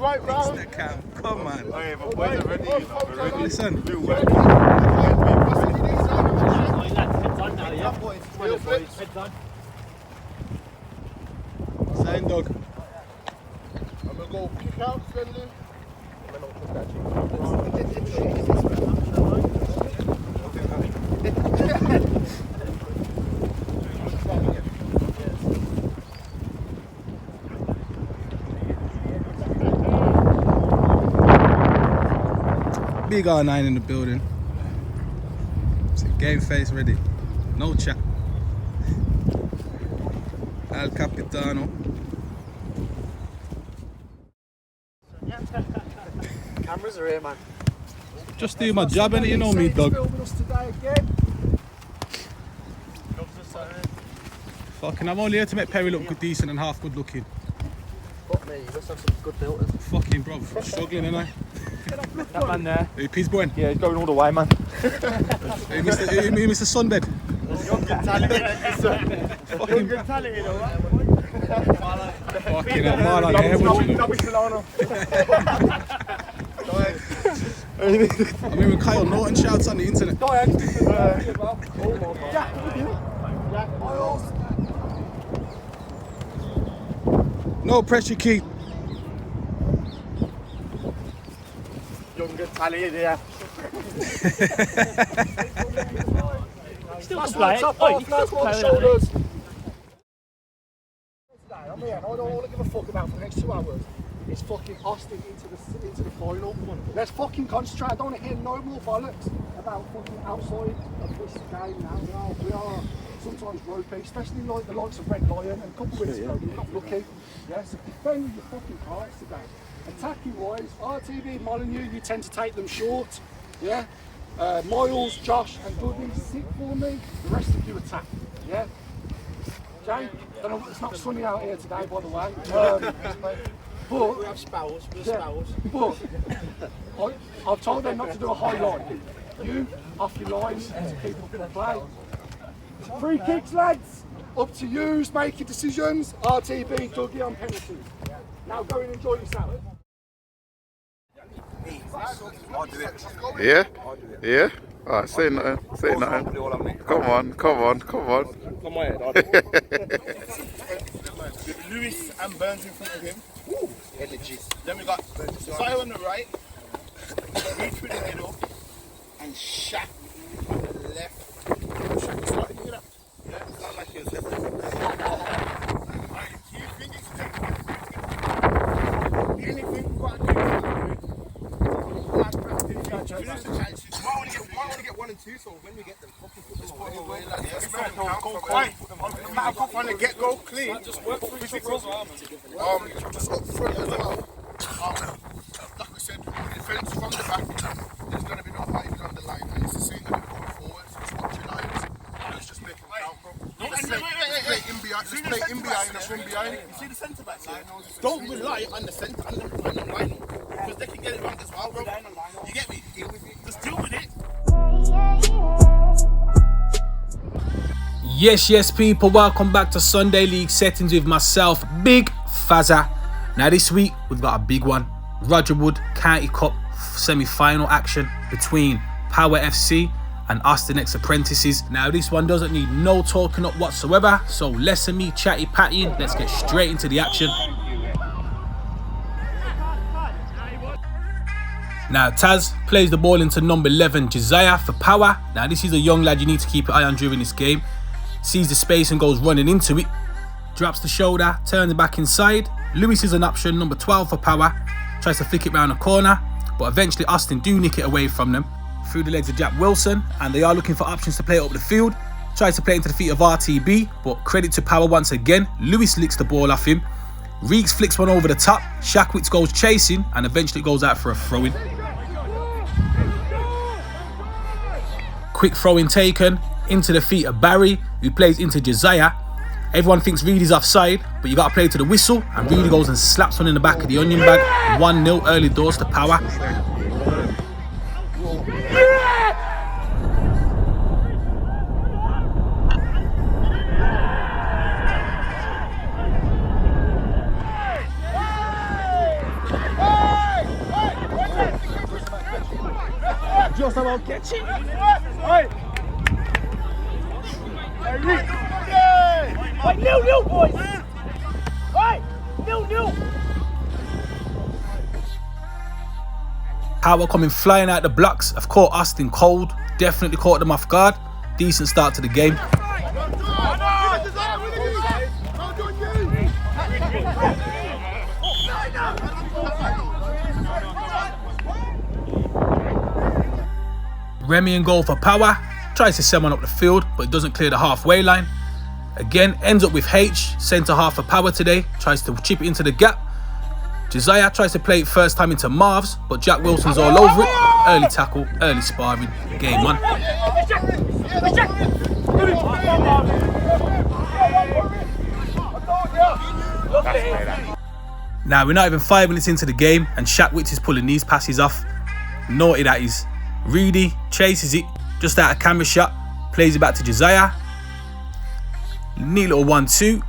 right round. Come on. Hey, but boys are ready, you know. We're ready. Listen. Heads on now, yeah? Heads on. Sign dog. I'm gonna go kick out, friendly. Big R9 in the building. So game face ready. No chat. Al Capitano. Cameras are here, man. Just do my job, innit? You know me, dog. Fucking, I'm only here to make Perry look good, decent and half good looking. Fuck me, you must have some good filters. Fucking bro, struggling, innit? That man there. Who, Peace Bowen? Yeah, he's going all the way, man. Hey, Mr. Sunbed. Young good talent. Fucking Good talent, you know what? fucking hell, man, here, what you know? I mean, when Kyle Norton shouts on the internet. No pressure, keep. Young good talent, yeah. Still play it. Shoulders. I'm here. I don't want to give a fuck about for the next 2 hours. It's fucking Austin into the final. Let's fucking concentrate. I don't want to hear no more bollocks about fucking outside of this game now. We are sometimes ropey, especially like the likes of Red Lion and a couple of weeks ago. You got lucky. Yeah, so defend your fucking cards today. Attacking wise, RTV, Molyneux, you tend to take them short. Yeah. Miles, Josh, and Dudley sit for me. The rest of you attack. Yeah. Jay, it's not sunny out here today, by the way. But We have spells, but I've told them not to do a high line. You off your line to keep up the play. Free kicks, lads. Up to you. Make your decisions. RTB, Dougie on penalties. Now go and enjoy yourself. Yeah? Yeah? Alright, say nothing. Say nothing. Come on, come on, come on. Come on, Lewis and Burns in front of him. Ooh, energy. Then we got Sai on the right, Reach with the middle, and Shaq on the left. Shaq is starting to get up. Yeah, it's not like he was left. Alright, key thing is anything we've got to do. You might only get 1 and 2, so when we get them, fucking put them away. Matter of from the get-go, clean. Just work through just up front as well. Like I said, defence from the back. There's going to be no hiding on the line, and it's the same going forward. So just watch your lines. Let's just make them count, bro. Let's play in behind. Let's play in behind. Let's run behind. You see the centre backs here? Don't rely on the centre and the line, because they can get it wrong as well, bro. You get me? Just deal with it. Yes, people, welcome back to Sunday League settings with myself, Big Fazza. Now this week, we've got a big one. Roger Wood County Cup semi-final action between Power FC and Austin X Apprentices. Now this one doesn't need no talking up whatsoever, so less of me chatty pattying. Let's get straight into the action. Now Taz plays the ball into number 11 Josiah for Power. Now this is a young lad you need to keep an eye on during this game. Sees the space and goes running into it. Drops the shoulder, turns it back inside. Lewis is an option, number 12 for Power. Tries to flick it round the corner, but eventually Austin do nick it away from them. Through the legs of Jack Wilson, and they are looking for options to play it up the field. Tries to play into the feet of RTB, but credit to Power once again. Lewis licks the ball off him. Reeks flicks one over the top. Shackwitz goes chasing and eventually goes out for a throw-in. Quick throw-in taken into the feet of Barry, who plays into Josiah. Everyone thinks Reedy's offside, but you got to play to the whistle, and Reedy goes and slaps one in the back of the onion bag. 1-0 early doors to Power. Come on, catch it. Right, nil, boys. Right, nil. Power coming flying out the blocks. I've caught Austin cold. Definitely caught them off guard. Decent start to the game. Remy in goal for Power. Tries to send one up the field, but it doesn't clear the halfway line. Again, ends up with H, centre half for Power today. Tries to chip it into the gap. Josiah tries to play it first time into Marv's, but Jack Wilson's all over it. Early tackle, early sparring, game on. Now we're not even 5 minutes into the game and Shaq Witts is pulling these passes off. Naughty that is. Reedy chases it, just out of camera shot, plays it back to Josiah. Neat little 1-2.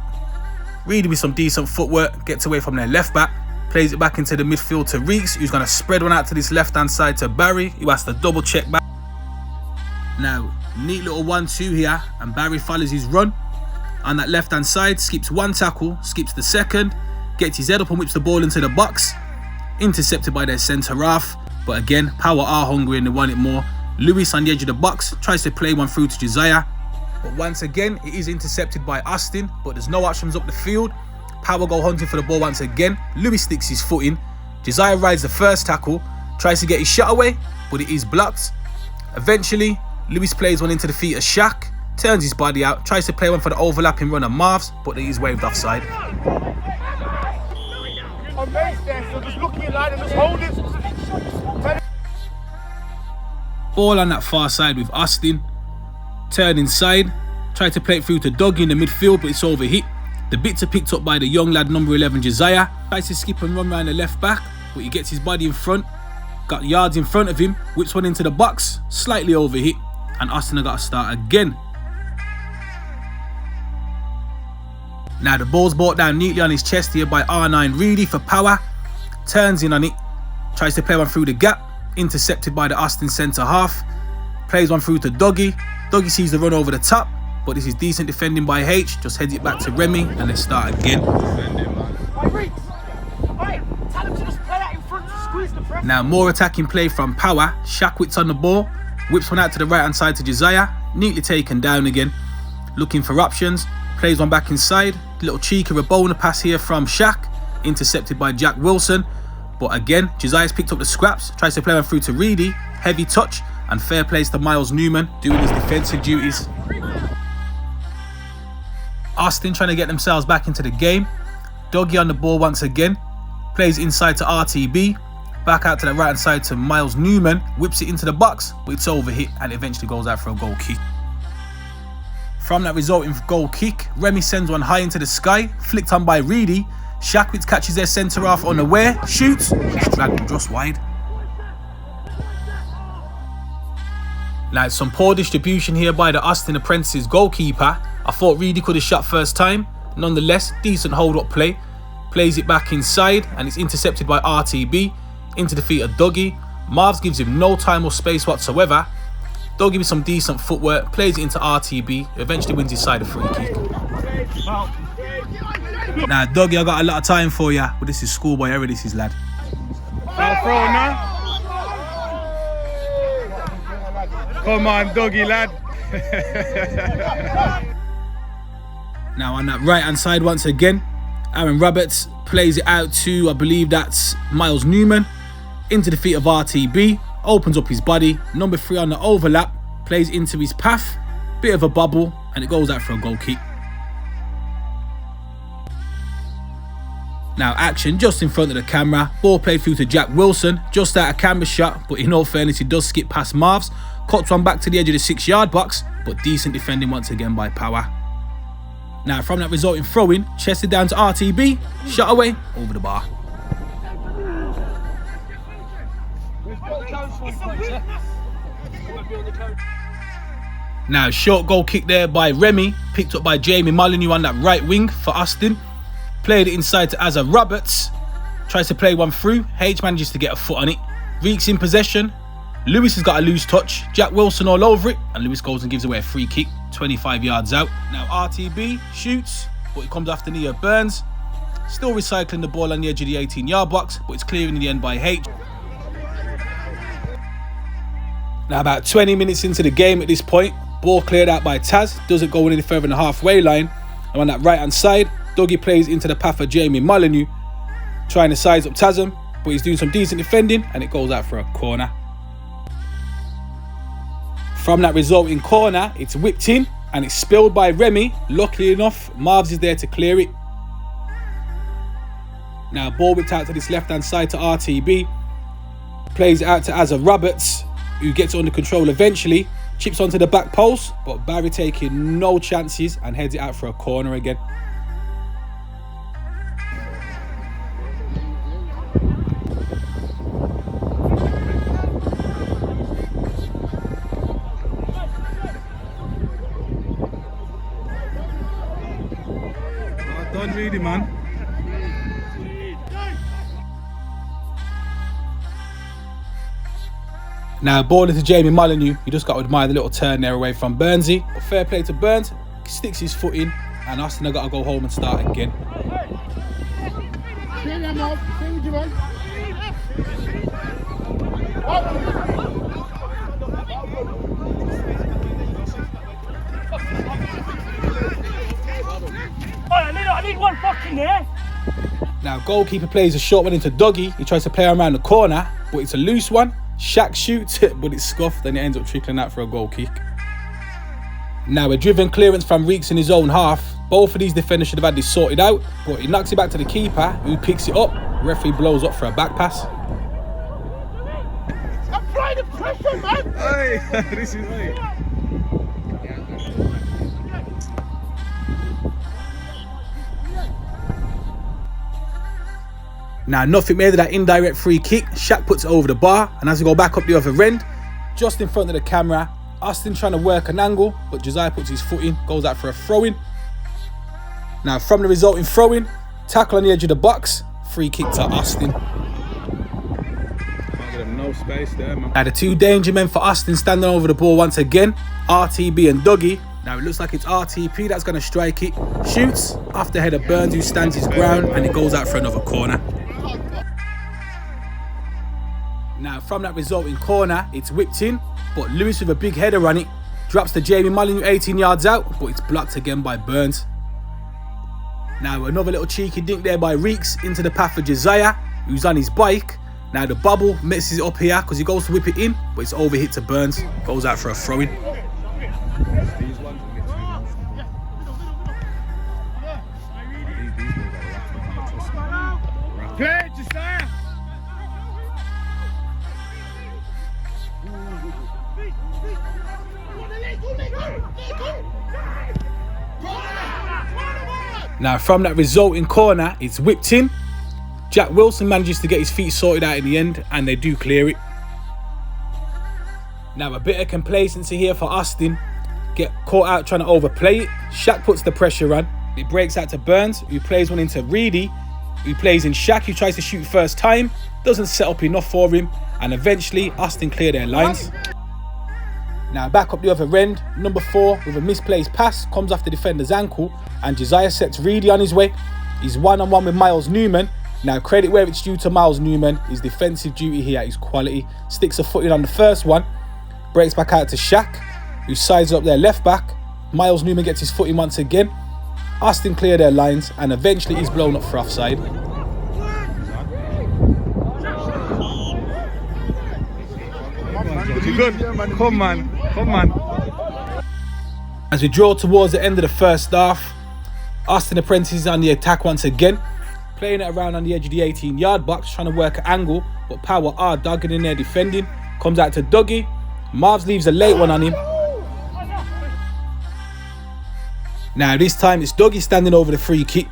Reedy with some decent footwork, gets away from their left back, plays it back into the midfield to Reeks, who's going to spread one out to this left hand side to Barry, who has to double check back. Now, neat little 1-2 here, and Barry follows his run. On that left hand side, skips one tackle, skips the second, gets his head up and whips the ball into the box. Intercepted by their centre half, but again, Power are hungry and they want it more. Lewis on the edge of the box, tries to play one through to Josiah. But once again, it is intercepted by Austin, but there's no options up the field. Power go hunting for the ball once again. Lewis sticks his foot in. Josiah rides the first tackle, tries to get his shot away, but it is blocked. Eventually, Lewis plays one into the feet of Shaq, turns his body out, tries to play one for the overlapping run of Marv's, but it is waved offside. Ball on that far side with Austin. Turn inside, tried to play it through to Doug in the midfield, but it's overhit. The bits are picked up by the young lad number 11 Josiah. Tries to skip and run around the left back, but he gets his body in front. Got yards in front of him, whips one into the box, slightly overhit, and Austin have got to start again. Now the ball's brought down neatly on his chest here by R9 Reedy for Power. Turns in on it, tries to play one through the gap, intercepted by the Austin centre half. Plays one through to Dougie. Dougie sees the run over the top, but this is decent defending by H. Just heads it back to Remy and they start again. Now more attacking play from Power. Shaq Witts on the ball, whips one out to the right hand side to Josiah. Neatly taken down again. Looking for options. Plays one back inside. Little cheeky Rabona pass here from Shaq. Intercepted by Jack Wilson. But again, Josiah's picked up the scraps. Tries to play one through to Reedy. Heavy touch. And fair plays to Miles Newman, doing his defensive duties. Austin trying to get themselves back into the game. Dougie on the ball once again. Plays inside to RTB. Back out to the right hand side to Miles Newman. Whips it into the box, but it's overhit and eventually goes out for a goal kick. From that resulting goal kick, Remy sends one high into the sky. Flicked on by Reedy. Shaq Witts catches their centre half unaware. Shoots. Just dragged him just wide. Now it's some poor distribution here by the Austin Apprentices goalkeeper. I thought Reedy could have shot first time. Nonetheless, decent hold up play. Plays it back inside and it's intercepted by RTB. Into the feet of Dougie. Marv's gives him no time or space whatsoever. Dougie with some decent footwork. Plays it into RTB. Eventually wins his side a free kick. Now Dougie, I got a lot of time for ya. But this is schoolboy era, this is lad. Come on, Dougie, lad. Now on that right hand side once again, Aaron Roberts plays it out to, I believe that's Miles Newman. Into the feet of RTB, opens up his body. Number 3 on the overlap, plays into his path. Bit of a bubble, and it goes out for a goal kick. Now action just in front of the camera. Ball played through to Jack Wilson, just out of camera shot, but in all fairness, he does skip past Marv's. Cuts one back to the edge of the 6-yard box, but decent defending once again by Power. Now from that resulting throw-in, chested down to RTB, shot away, over the bar. Now short goal kick there by Remy, picked up by Jamie Molyneux on that right wing for Austin. Played it inside to Asa Roberts, tries to play one through, H manages to get a foot on it. Reeks in possession, Lewis has got a loose touch, Jack Wilson all over it, and Lewis goes and gives away a free kick, 25 yards out. Now RTB shoots, but it comes off the knee of Burns. Still recycling the ball on the edge of the 18-yard box, but it's clearing in the end by H. Now about 20 minutes into the game at this point, ball cleared out by Taz, doesn't go any further than the halfway line, and on that right hand side, Dougie plays into the path of Jamie Molyneux, trying to size up Tasm, but he's doing some decent defending, and it goes out for a corner. From that resulting corner, it's whipped in and it's spilled by Remy. Luckily enough, Marvs is there to clear it. Now ball whipped out to this left hand side to RTB. Plays it out to Azza Roberts, who gets it under control eventually. Chips onto the back post, but Barry taking no chances and heads it out for a corner again. Don't read it, man. Now ball into Jamie Molyneux. You just got to admire the little turn there away from Burnsy. But fair play to Burns. Sticks his foot in, and Austin have got to go home and start again. I need one fucking there. Now goalkeeper plays a short one into Dougie. He tries to play around the corner, but it's a loose one. Shaq shoots it, but it's scuffed, and it ends up trickling out for a goal kick. Now a driven clearance from Reeks in his own half. Both of these defenders should have had this sorted out, but he knocks it back to the keeper, who picks it up. Referee blows up for a back pass. Apply the pressure, man. Hey, this is right. Now nothing made of that indirect free kick. Shaq puts it over the bar, and as we go back up the other end, just in front of the camera, Austin trying to work an angle, but Josiah puts his foot in, goes out for a throw-in. Now from the resulting throw-in, tackle on the edge of the box, free kick to Austin. Can't give him no space there, man. Now the two danger men for Austin standing over the ball once again, RTB and Dougie. Now it looks like it's RTP that's going to strike it. Shoots off the head of Burns, who stands his ground, and it goes out for another corner. Now from that resulting corner, it's whipped in, but Lewis with a big header on it drops to Jamie Molyneux 18 yards out, but it's blocked again by Burns. Now another little cheeky dink there by Reeks into the path of Josiah, who's on his bike. Now the bubble messes it up here because he goes to whip it in, but it's overhit to Burns, goes out for a throw-in. These ones will get too long. Play, Josiah! Now from that resulting corner, it's whipped in. Jack Wilson manages to get his feet sorted out in the end, and they do clear it. Now a bit of complacency here for Austin. Get caught out trying to overplay it. Shaq puts the pressure on. It breaks out to Burns, who plays one into Reedy, who plays in Shaq, who tries to shoot first time. Doesn't set up enough for him, and eventually Austin clear their lines. Now back up the other end, number 4 with a misplaced pass comes off the defender's ankle, and Josiah sets Reedy on his way. He's one-on-one with Miles Newman. Now credit where it's due to Miles Newman. His defensive duty here is quality. Sticks a foot in on the first one, breaks back out to Shaq, who sizes up their left back. Miles Newman gets his foot in once again. Austin clear their lines, and eventually he's blown up for offside. You good? Come on. As we draw towards the end of the first half, Austin Apprentice is on the attack once again, playing it around on the edge of the 18-yard box, trying to work an angle, but Power are dogging in there defending. Comes out to Dougie. Marvs leaves a late one on him. Now this time it's Dougie standing over the free kick,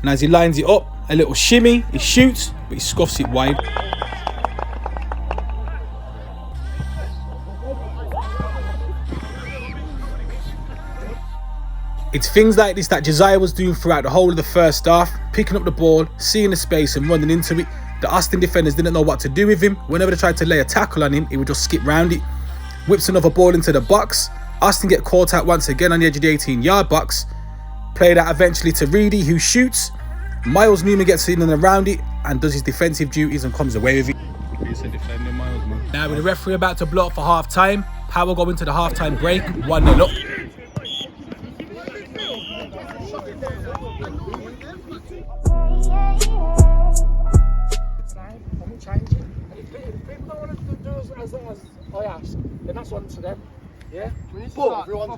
and as he lines it up, a little shimmy, he shoots, but he scuffs it wide. It's things like this that Josiah was doing throughout the whole of the first half, picking up the ball, seeing the space and running into it, The Austin defenders didn't know what to do with him. Whenever they tried to lay a tackle on him, he would just skip round it. Whips another ball into the box. Austin get caught out once again on the edge of the 18-yard box. Played out eventually to Reedy, who shoots. Miles Newman gets in and around it and does his defensive duties and comes away with it. He's a defender, Miles, man. Now with the referee about to blow up for half time, Power go into the half time break, 1-0 up. Change it. And if people don't want to do as I ask, then that's on to them. Yeah? But we're all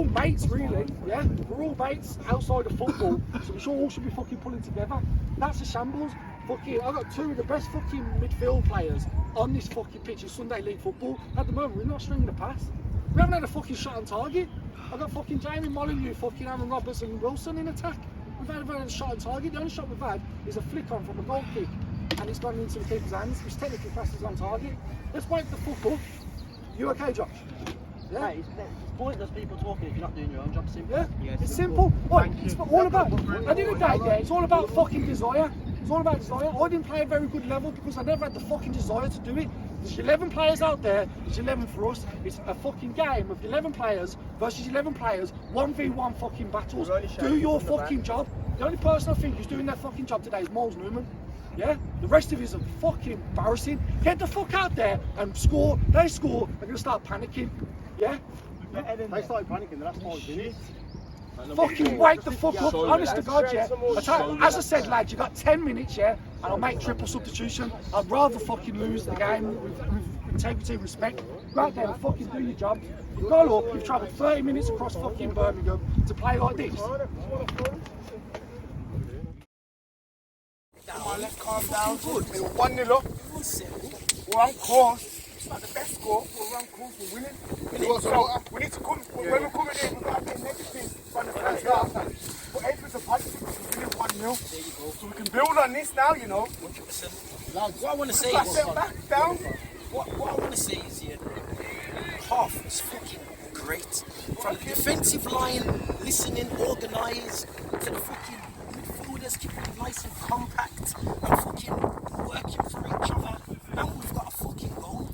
mates, really. Yeah? We're all mates outside of football, so we all should be fucking pulling together. That's a shambles. Fucking, I've got two of the best fucking midfield players on this fucking pitch in Sunday League football. At the moment, we're not stringing the pass. We haven't had a fucking shot on target. I've got fucking Jamie Molyneux, fucking Aaron Roberts and Wilson in attack. We've had a shot on target. The only shot we've had is a flick on from a goal kick, and it's gone into the keeper's hands, which technically passes on target. Let's wake the fuck up. You okay, Josh? Yeah. Hey, it's pointless people talking if you're not doing your own job. Simple. Yeah, it's simple. It's all about, at the end of the day, yeah, it's all about fucking desire. It's all about desire. I didn't play a very good level because I never had the fucking desire to do it. There's 11 players out there, there's 11 for us. It's a fucking game of 11 players versus 11 players, 1v1 fucking battles. Do your fucking job. The only person I think who's doing their fucking job today is Miles Newman. Yeah? The rest of you are fucking embarrassing. Get the fuck out there and score. They score, they're going to start panicking. Yeah? They started panicking the last 5 minutes. Fucking wake the fuck up, honest to God, yeah. As I said, lads, you got 10 minutes, yeah, and I'll make triple substitution. I'd rather fucking lose the game with integrity and respect. Go out there and fucking do your job. You've got up, you've travelled 30 minutes across fucking Birmingham to play like this. Let's calm down. We're 1-0 up. We're on course. It's not the best score, but we're on course for winning. We need to come, when we're coming in, we've got to get negative from the first half. But everything's a positive because we're winning 1-0. There you go. So we can build on this now, you know. 100%. What I want to say is, what I want to say is, yeah, half was fucking great. From the defensive line, listening, organised, to the fucking midfielders, keeping it nice and compact, and fucking working for each other. Now we've got a fucking goal.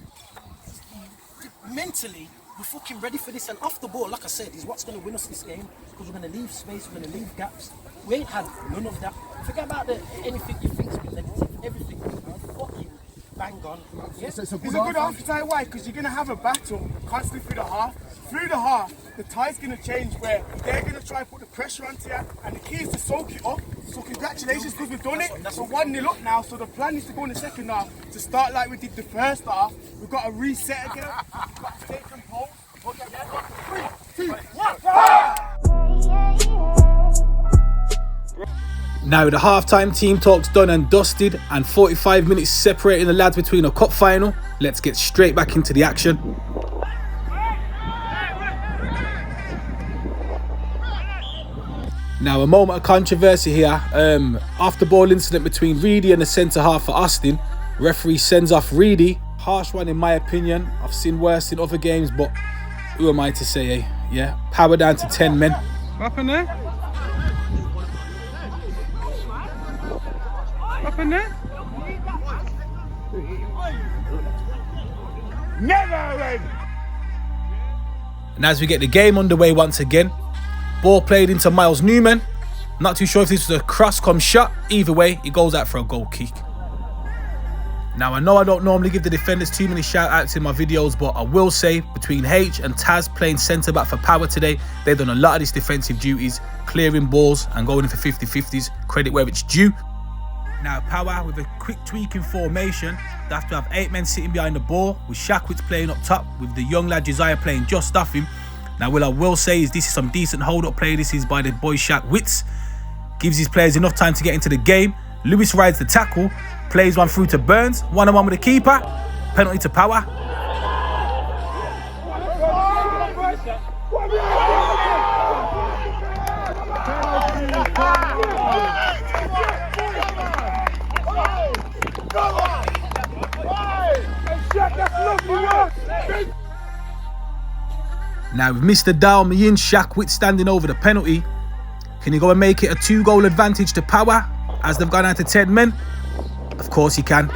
Mentally, we're fucking ready for this, and off the ball, like I said, is what's going to win us this game, because we're going to leave space, we're going to leave gaps. We ain't had none of that. Forget about anything you think's been negative, everything fucking bang on. Yeah? It's a good half to tell you why, because you're going to have a battle constantly through the half. Through the half, the tide's going to change where they're going to try and put the pressure onto you, and the key is to soak it up. So congratulations, because we've done it. We're 1-0 up now, so the plan is to go in the second half, to start like we did the first half. We've got to reset again, we've got to take composed. 3, 2, 1. Now the half-time team talk's done and dusted, and 45 minutes separating the lads between a cup final. Let's get straight back into the action. Now a moment of controversy here. After ball incident between Reedy and the centre half for Austin, referee sends off Reedy. Harsh one in my opinion. I've seen worse in other games, but who am I to say, eh? Yeah, Power down to 10 men. What happened there? What happened there? Never win! And as we get the game underway once again, ball played into Miles Newman. Not too sure if this was a cross-come shot. Either way, it goes out for a goal kick. Now, I know I don't normally give the defenders too many shout-outs in my videos, but I will say, between H and Taz playing centre-back for Power today, they've done a lot of these defensive duties, clearing balls and going in for 50-50s. Credit where it's due. Now, Power, with a quick tweak in formation, they have to have 8 men sitting behind the ball, with Shackwitz playing up top, with the young lad Josiah playing just off him. Now, what I will say is this is some decent hold-up play. This is by the boy Shackwitz. Gives his players enough time to get into the game. Lewis rides the tackle, plays one through to Burns, 1-on-1 with the keeper. Penalty to Power. Now with Mr. Dalmian, Shackwitz standing over the penalty. Can he go and make it a 2-goal advantage to Power? as they've gone out to 10 men? Of course he can.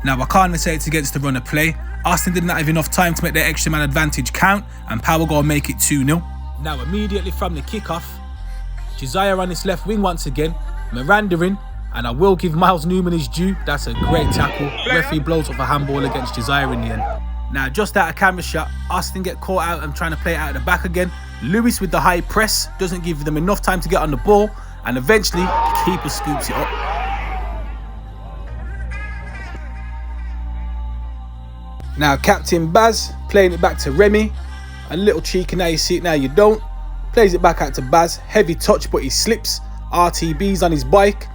Now I can't say it's against the run of play. Austin didn't have enough time to make their extra man advantage count, and Power go and make it 2-0. Now immediately from the kickoff, Josiah on his left wing once again, Miranda in, and I will give Miles Newman his due. That's a great tackle. Referee blows up a handball against Josiah in the end. Now just out of camera shot, Austin get caught out and trying to play it out of the back again. Lewis with the high press doesn't give them enough time to get on the ball, and eventually the keeper scoops it up. Now Captain Baz playing it back to Remy. A little cheeky, now you see it, now you don't. Plays it back out to Baz. Heavy touch, but he slips. RTB's on his bike.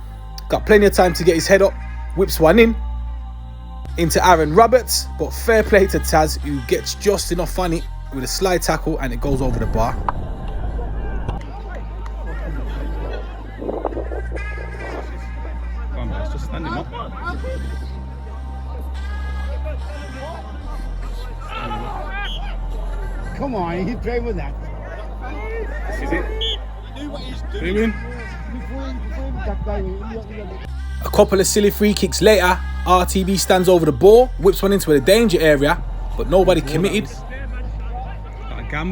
Got plenty of time to get his head up. Whips one in. Into Aaron Roberts. But fair play to Taz, who gets just enough on it with a slide tackle, and it goes over the bar. Come on, Baz, just stand him up. Come on, he's playing with that. This is it. Doing. A couple of silly free kicks later, RTB stands over the ball, whips one into the danger area, but nobody committed.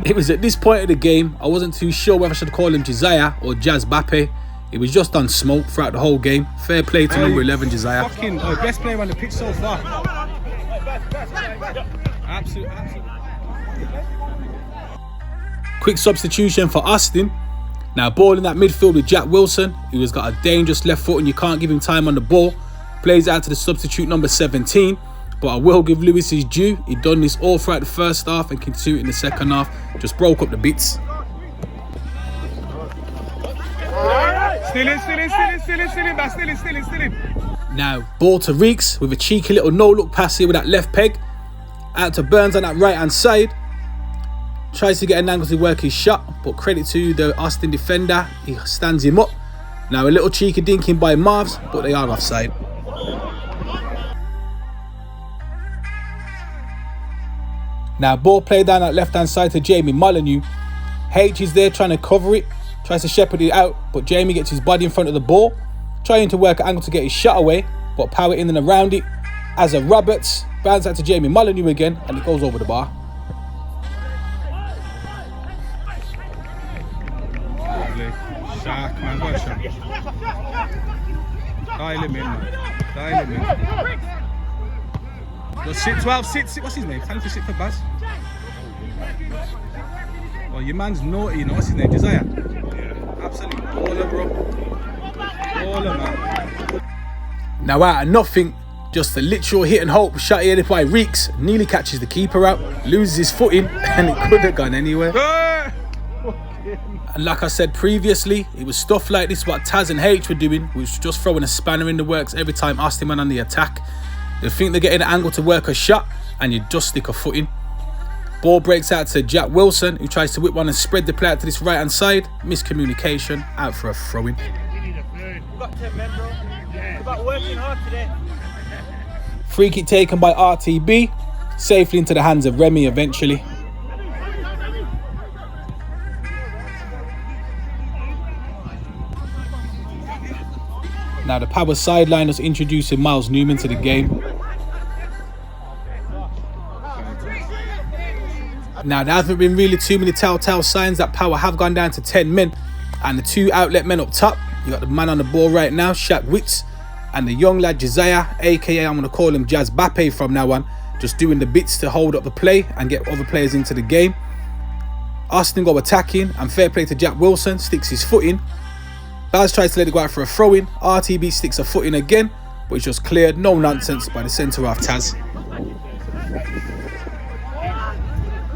It was at this point of the game, I wasn't too sure whether I should call him Josiah or Jazz Bappe. It was just on smoke throughout the whole game. Fair play to number 11, Josiah. Fucking best player on the pitch so far. Absolutely. Quick substitution for Austin. Now ball in that midfield with Jack Wilson, who has got a dangerous left foot and you can't give him time on the ball. Plays out to the substitute number 17. But I will give Lewis his due. He done this all throughout the first half and continued in the second half. Just broke up the bits. Still in. Now ball to Reeks with a cheeky little no-look pass here with that left peg. Out to Burns on that right-hand side. Tries to get an angle to work his shot, but credit to the Austin defender, he stands him up. Now a little cheeky dinking by Marvs, but they are offside. Now ball played down that left hand side to Jamie Molyneux. H is there trying to cover it, tries to shepherd it out, but Jamie gets his body in front of the ball, trying to work an angle to get his shot away, but Power in and around it. As a Roberts, bounce out to Jamie Molyneux again, and it goes over the bar. Shark, man, what a shot. Dial him in, man. Dial him in. Just sit 12, sit. What's his name? Time to sit for Baz. Well, your man's naughty, you know. What's his name? Josiah? Yeah. Absolutely. Baller, bro. Baller, man. Now out of nothing, just a literal hit and hope shot here by Reeks. Nearly catches the keeper out, loses his footing, and it could have gone anywhere. And like I said previously, it was stuff like this what Taz and H were doing, which was just throwing a spanner in the works every time Austin went on the attack. They think they're getting an angle to work a shot, and you just stick a foot in. Ball breaks out to Jack Wilson, who tries to whip one and spread the play out to this right hand side. Miscommunication, out for a throw-in. Free kick taken by RTB, safely into the hands of Remy eventually. Now the Power sideline is introducing Miles Newman to the game. Now there haven't been really too many telltale signs that Power have gone down to 10 men, and the two outlet men up top. You got the man on the ball right now, Shaq Witts, and the young lad Josiah, aka I'm going to call him Jazz Bappe from now on, just doing the bits to hold up the play and get other players into the game. Austin go attacking, and fair play to Jack Wilson, sticks his foot in. Baz tries to let it go out for a throw-in. RTB sticks a foot in again, but it's just cleared, no nonsense, by the centre-half Taz.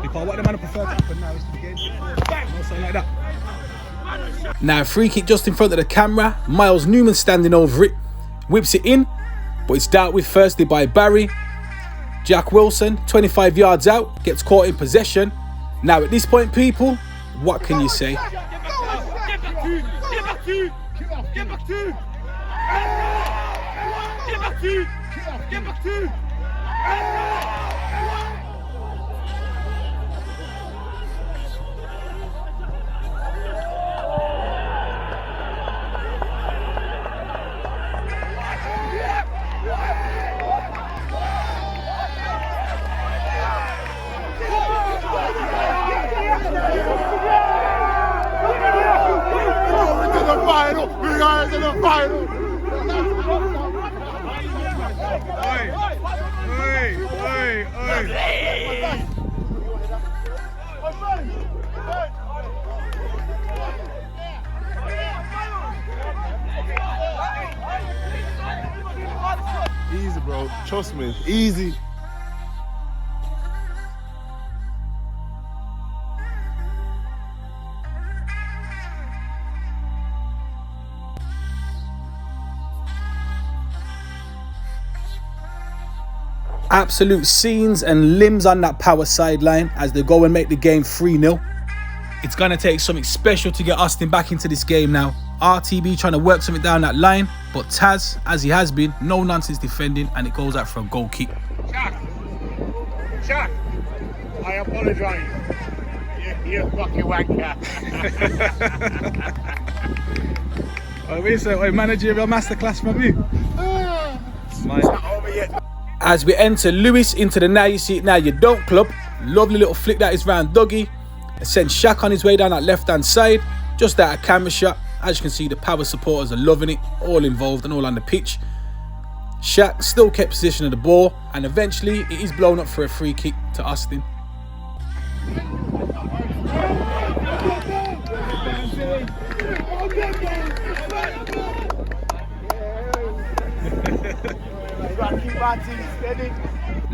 Because what the man prefer to happen now is to get something like that. Now free kick just in front of the camera. Miles Newman standing over it. Whips it in, but it's dealt with firstly by Barry. Jack Wilson, 25 yards out, gets caught in possession. Now at this point, people, what can you say? Get back to! We guys in the final. Easy, bro. Trust me. Easy. Absolute scenes and limbs on that Power sideline as they go and make the game 3-0. It's going to take something special to get Austin back into this game now. RTB trying to work something down that line, but Taz, as he has been, no nonsense defending, and it goes out for a goal kick. Jack, I apologise. You fucking wanker. We say, managerial masterclass from you. It's mine. As we enter Lewis into the Now You See It Now You Don't club. Lovely little flick that is round Dougie. It sends Shaq on his way down that left hand side, just out of camera shot. As you can see, the Power supporters are loving it, all involved and all on the pitch. Shaq still kept possession of the ball, and eventually it is blown up for a free kick to Austin.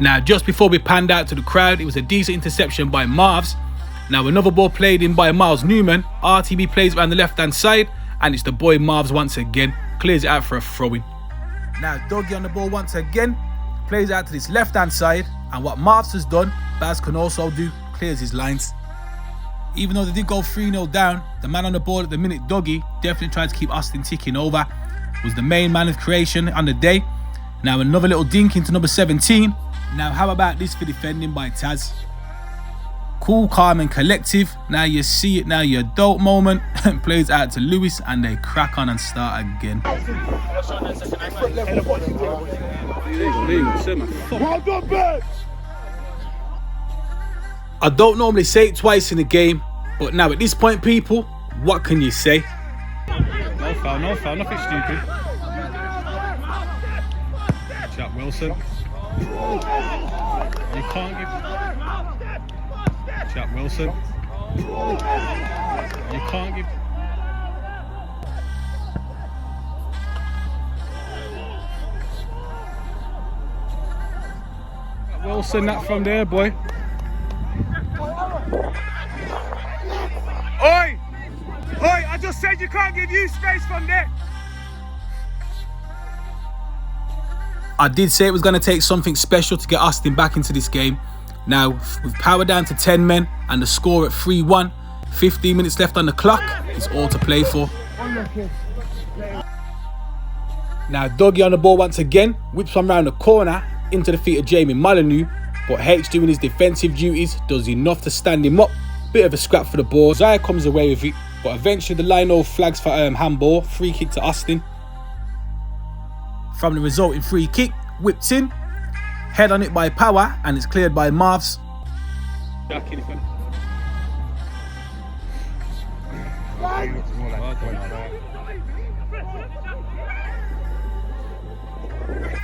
Now, just before we panned out to the crowd, it was a decent interception by Marvs. Now, another ball played in by Miles Newman. RTB plays around the left-hand side, and it's the boy Marvs once again. Clears it out for a throw-in. Now, Dougie on the ball once again. Plays out to this left-hand side, and what Marvs has done, Baz can also do. Clears his lines. Even though they did go 3-0 down, the man on the ball at the minute, Dougie, definitely tried to keep Austin ticking over. Was the main man of creation on the day. Now another little dink into number 17. Now how about this for defending by Taz? Cool, calm and collective. Now you see it, now you don't moment. Plays out to Lewis and they crack on and start again. Well done, Ben. I don't normally say it twice in a game, but now at this point, people, what can you say? No foul, nothing stupid. Jack Wilson. You can't give... Jack Wilson. You can't give... Jack Wilson, that from there, boy. Oi! Oi, I just said you can't give you space from there. I did say it was going to take something special to get Austin back into this game. Now, with Power down to 10 men and the score at 3-1, 15 minutes left on the clock, it's all to play for. Now, Dougie on the ball once again, whips one round the corner into the feet of Jamie Molyneux, but H doing his defensive duties does enough to stand him up. Bit of a scrap for the ball. Zaya comes away with it, but eventually the line flags for handball, free kick to Austin. From the resulting free kick, whipped in, head on it by Power, and it's cleared by Marvs.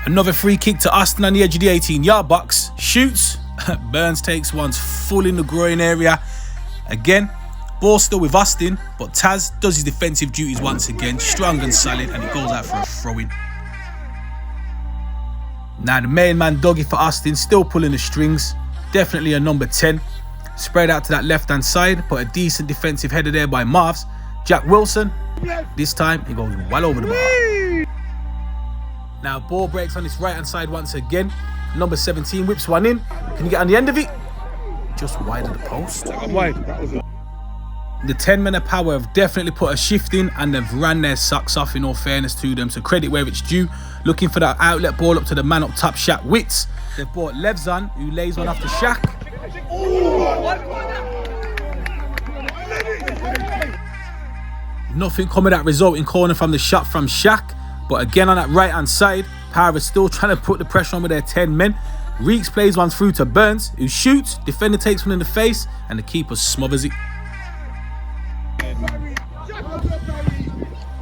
Another free kick to Austin on the edge of the 18-yard box. Shoots. Burns takes one's full in the groin area. Again, ball still with Austin, but Taz does his defensive duties once again, strong and solid, and it goes out for a throw-in. Now the main man Dougie for Austin still pulling the strings. Definitely a number 10. Spread out to that left-hand side, but a decent defensive header there by Marvs. Jack Wilson. This time, he goes well over the bar. Now, ball breaks on his right-hand side once again. Number 17 whips one in. Can you get on the end of it? Just wide of the post. Wide. That was it. The 10 men of Power have definitely put a shift in and they've ran their socks off, in all fairness to them. So credit where it's due. Looking for that outlet ball up to the man up top, Shaq Witts. They've brought Levs on, who lays one off to Shaq. Nothing come of that resulting corner from the shot from Shaq. But again, on that right-hand side, Power is still trying to put the pressure on with their 10 men. Reeks plays one through to Burns, who shoots. Defender takes one in the face, and the keeper smothers it.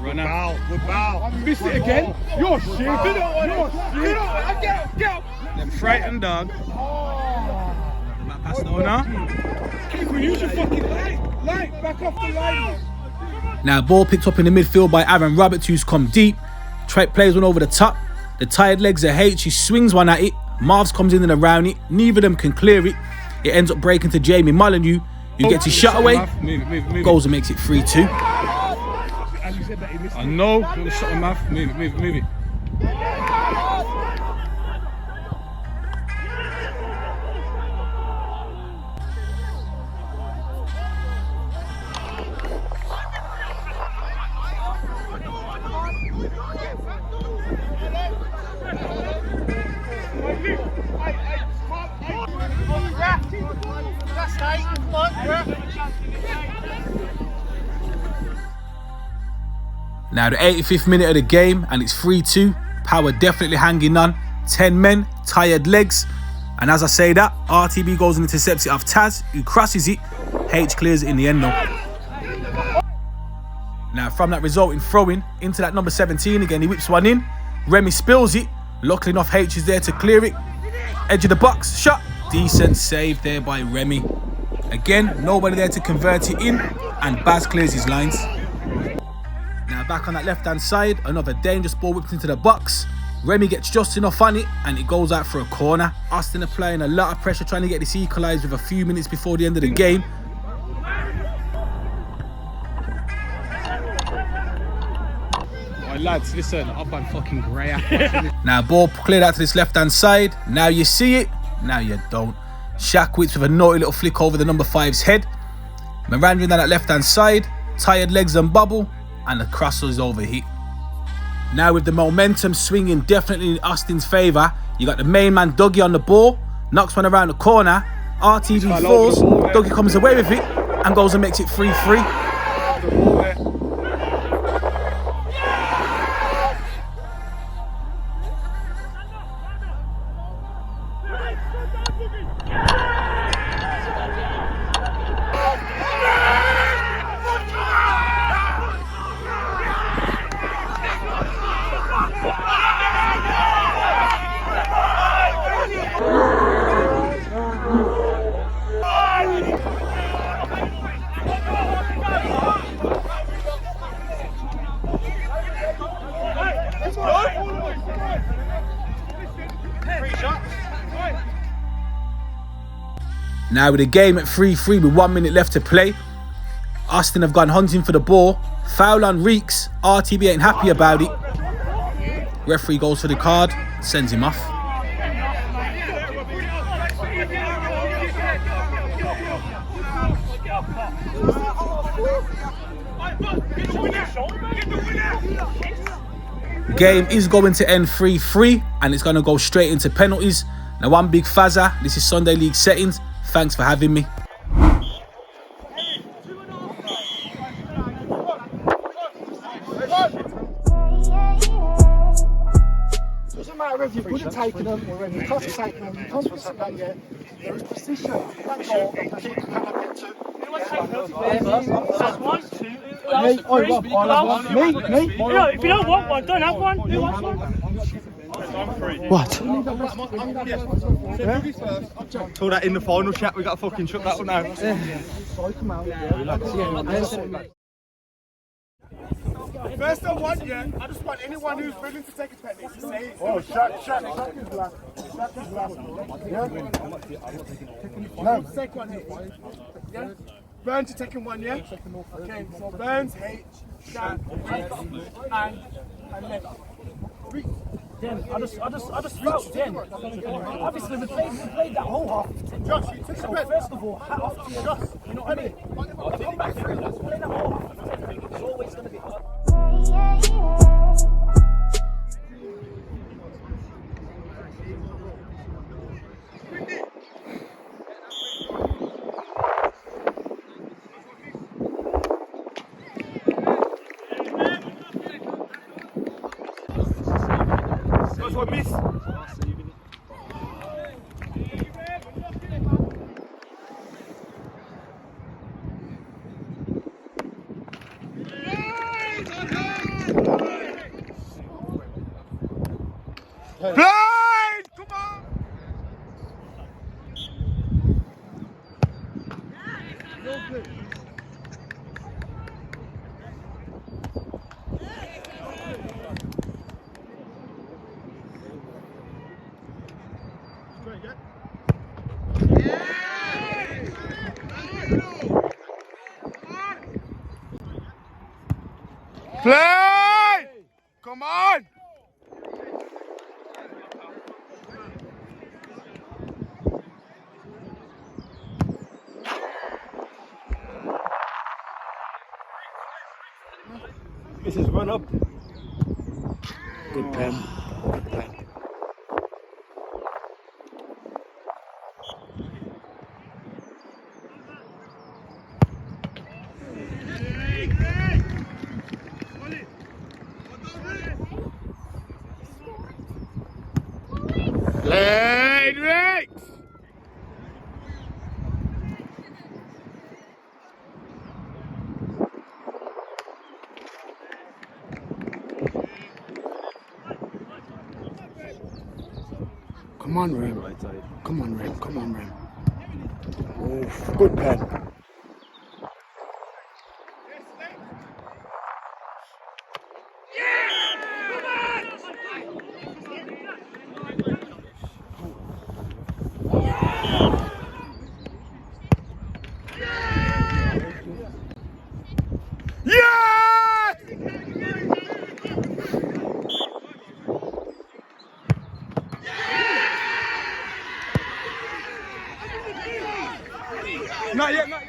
Run out. Good bow. Miss it again. You're shit. Get out. Them frightened dog. Pass though now. Keeper, use your fucking light. Back off the line. Now, ball picked up in the midfield by Aaron Roberts, who's come deep. Trent plays one over the top. The tired legs of H, he swings one at it. Marvs comes in and around it. Neither of them can clear it. It ends up breaking to Jamie Molyneux, who gets his shot away. Move. Goes and makes it 3-2. I know. Don't shut him off. Move it. Now the 85th minute of the game and it's 3-2. Power definitely hanging on. 10 men, tired legs. And as I say that, RTB goes and intercepts it off Taz, who crosses it. H clears it in the end though. Now from that resulting throw-in into that number 17 again, he whips one in. Remy spills it. Luckily enough, H is there to clear it. Edge of the box, shot. Decent save there by Remy. Again, nobody there to convert it in, and Baz clears his lines. Now back on that left-hand side, another dangerous ball whipped into the box. Remy gets just enough on it, and it goes out for a corner. Austin applying a lot of pressure, trying to get this equalised with a few minutes before the end of the game. Oh, lads, listen, up on fucking grey. Now ball cleared out to this left-hand side. Now you see it, now you don't. Shaq Witts with a naughty little flick over the number 5's head. Miranda down that left-hand side. Tired legs and bubble. And the cross is overhit. Now with the momentum swinging definitely in Austin's favour, you got the main man Dougie on the ball. Knocks one around the corner. RTV falls. Dougie comes away with it and goes and makes it 3-3. Now with the game at 3-3 with 1 minute left to play, Austin have gone hunting for the ball. Foul on Reeks. RTB ain't happy about it. Referee goes for the card, sends him off. Game is going to end 3-3 and it's going to go straight into penalties. Now one big fazza, this is Sunday League Settings. Thanks for having me. Doesn't matter if you're good at taking them or if you're tough at taking them, you can't put that yet. There is precision. That goal, that's what you cannot get to. Me? If you don't want one, don't have one. Who wants one? What? Told that in the final chat, we got to fucking shut that one out. First I want, I just want anyone who's willing to take a penalty to say it. Oh, Shaq is last. Shaq is last. Yeah? No. Take one here. Yeah? Burns, you're taking one, yeah? Okay, so Burns, H, Shan, and then. Then I just felt then. Obviously we played that whole half. Josh, you took So the red. first of all, hat off to you. You know what I mean? Come back through. Play that whole half. It's always going to be hard. That's what miss. Blind! Come on! Play! Come on! This is run up. Good pen. Lane Rex! Come on, Rim. Come on, Rim. Come on, Rim. Oh, good pen. Yes! Not yet, not yet.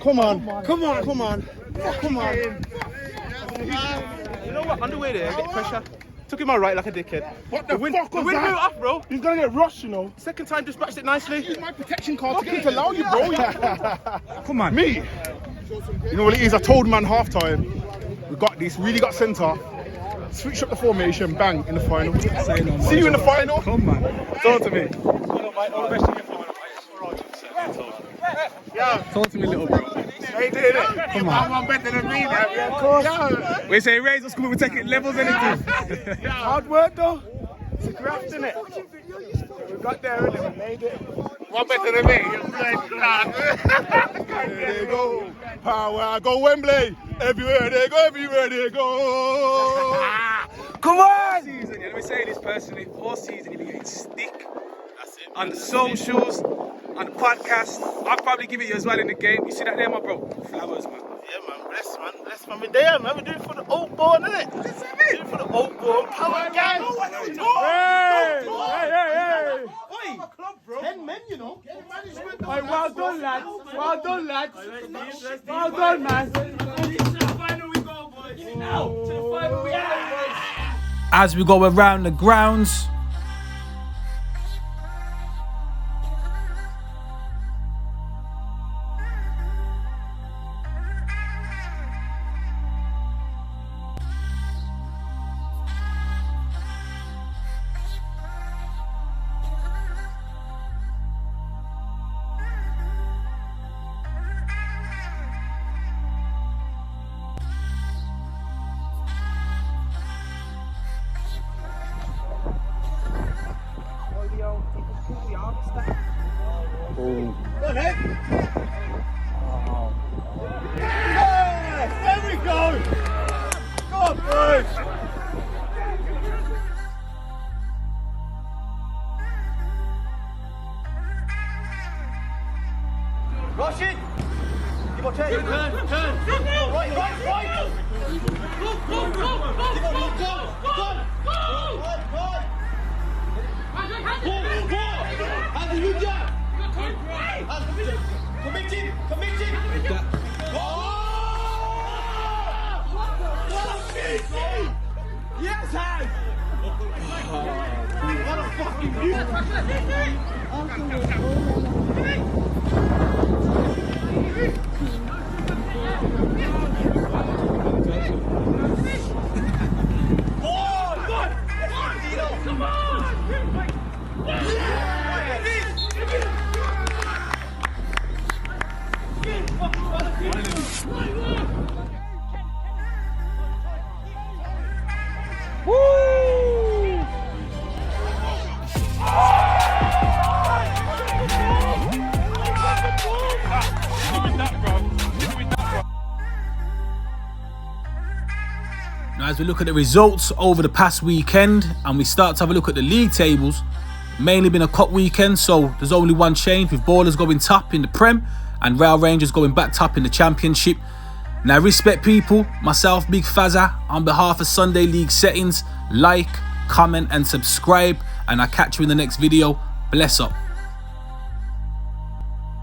Come on. Come on. Come on. Come on. You know what? On the way there, get pressure. Took him out right like a dickhead. What the fuck The was wind blew that? off, bro. He's gonna get rushed, you know. Second time, dispatched it nicely. Use my protection card to get it to allow you, bro. Come on. Me. You know what it is? I told man half time. We got this. Really got centre. Switch up the formation. Bang in the final. See you in the final. Come on. Talk to me. Talk to me, little bro. They did it. Come on. I'm better than me now. Yeah, of course. We say Razor School, we take it levels anything. Hard work though. It's a graft, isn't it? We got there and we made it. One better than me. There they go. Power, go Wembley. Everywhere they go, everywhere they go. Come on! Season, yeah, let me say this personally. All season, you've been getting stick. That's it. On the socials, on the podcast. I'll probably give it you as well in the game. You see that there, my bro? Flowers, man. Yeah, man. Bless, man. That's from me there, man. We do it for the old boy, innit? Do it for the old boy. Power gang. Hey. Oi. 10 men, you know. Hey, well done, lads. Well done, lads. Well done, man. To the final we go, boys. Now, to the final we go, boys. As we go around the grounds, There we go. Go on, boys. Rush it. Give or take. Turn. Right. Yes, hands! What a fucking Come now as we look at the results over the past weekend and we start to have a look at the league tables, mainly been a cup weekend, so there's only one change with Ballers going top in the Prem and Rail Rangers going back top in the Championship. Now respect people, myself Big Fazza, on behalf of Sunday League Settings, like, comment and subscribe, and I'll catch you in the next video. Bless up.